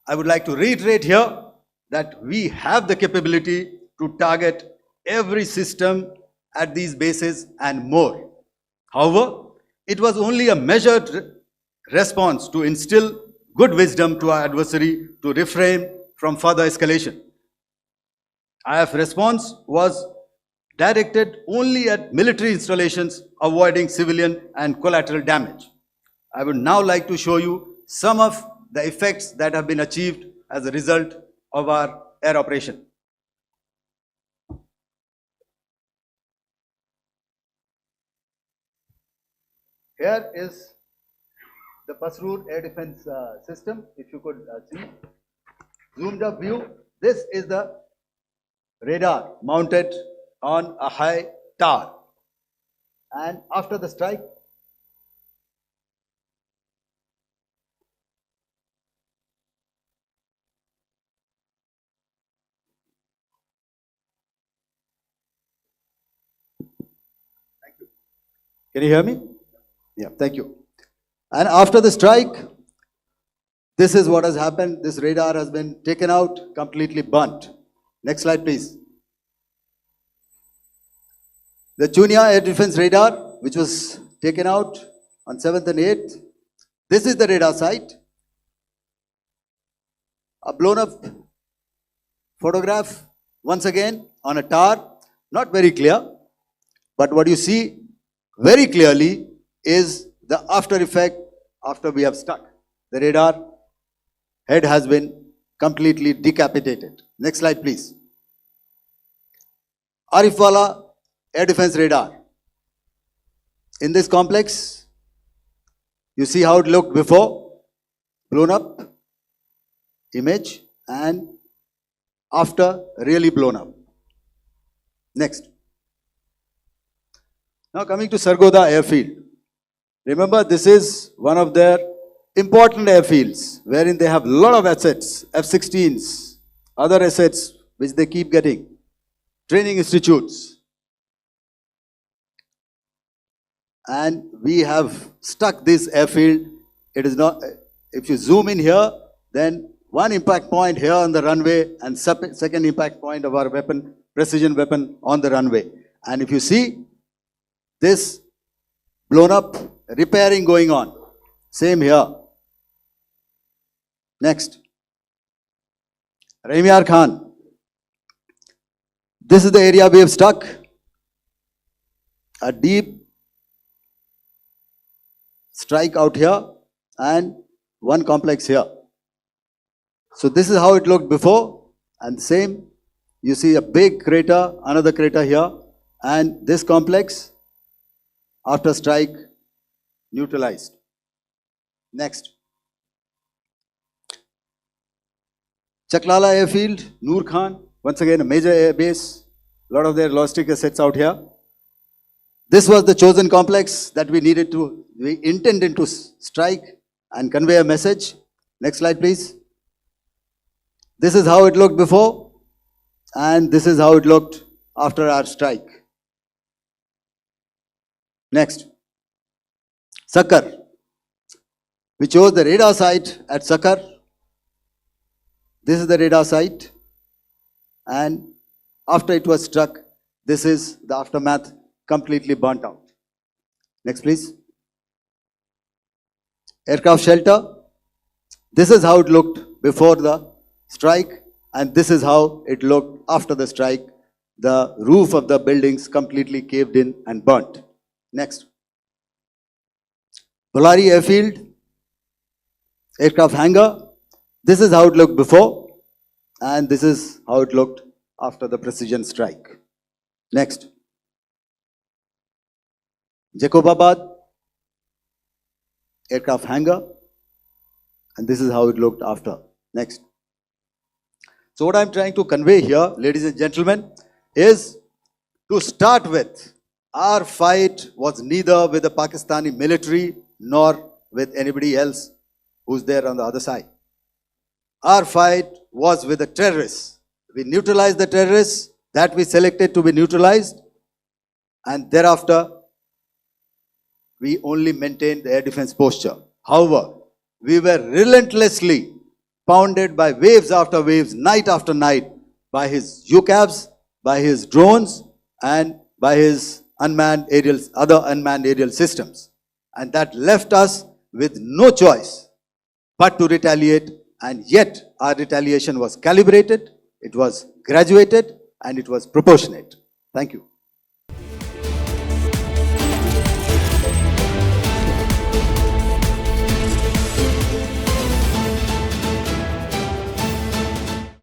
I would like to reiterate here that we have the capability to target every system at these bases and more. However, it was only a measured response to instill good wisdom to our adversary to refrain from further escalation. IF response was directed only at military installations, avoiding civilian and collateral damage. I would now like to show you some of the effects that have been achieved as a result of our air operation. Here is the Pasrur air defense system. If you could see, zoomed up view. This is the radar mounted on a high tower. And after the strike, thank you. Can you hear me? Yeah, thank you. And after the strike, this is what has happened. This radar has been taken out, completely burnt. Next slide, please. The Chunia air defense radar, which was taken out on 7th and 8th. This is the radar site. A blown up photograph, once again, on a tower. Not very clear, but what you see very clearly is the after effect after we have stuck. The radar head has been completely decapitated. Next slide, please. Arifwala air defense radar. In this complex, you see how it looked before, blown up image, and after really blown up. Next. Now coming to Sargodha airfield. Remember, this is one of their important airfields wherein they have a lot of assets, F-16s, other assets which they keep getting, training institutes. And we have stuck this airfield. It is not, if you zoom in here, then one impact point here on the runway and second impact point of our weapon, precision weapon on the runway. And if you see this blown up, repairing going on. Same here. Next. Rahimyar Khan. This is the area we have stuck. A deep strike out here and one complex here. So this is how it looked before, and same. You see a big crater, another crater here, and this complex after strike neutralized. Next. Chaklala airfield, Noor Khan, once again a major air base, a lot of their logistic assets out here. This was the chosen complex that we intended to strike and convey a message. Next slide, please. This is how it looked before, and this is how it looked after our strike. Next. Sakar. We chose the radar site at Sakar. This is the radar site, and after it was struck, this is the aftermath, completely burnt out. Next, please. Aircraft shelter. This is how it looked before the strike, and this is how it looked after the strike. The roof of the buildings completely caved in and burnt. Next. Bolari airfield, aircraft hangar. This is how it looked before, and this is how it looked after the precision strike. Next. Jacobabad, aircraft hangar, and this is how it looked after. Next. So what I'm trying to convey here, ladies and gentlemen, is to start with, our fight was neither with the Pakistani military nor with anybody else who's there on the other side. Our fight was with the terrorists. We neutralized the terrorists that we selected to be neutralized, and thereafter we only maintained the air defense posture. However, we were relentlessly pounded by waves after waves, night after night, by his UCAVs, by his drones, and by his other unmanned aerial systems. And that left us with no choice but to retaliate, and yet our retaliation was calibrated, it was graduated, and it was proportionate. Thank you.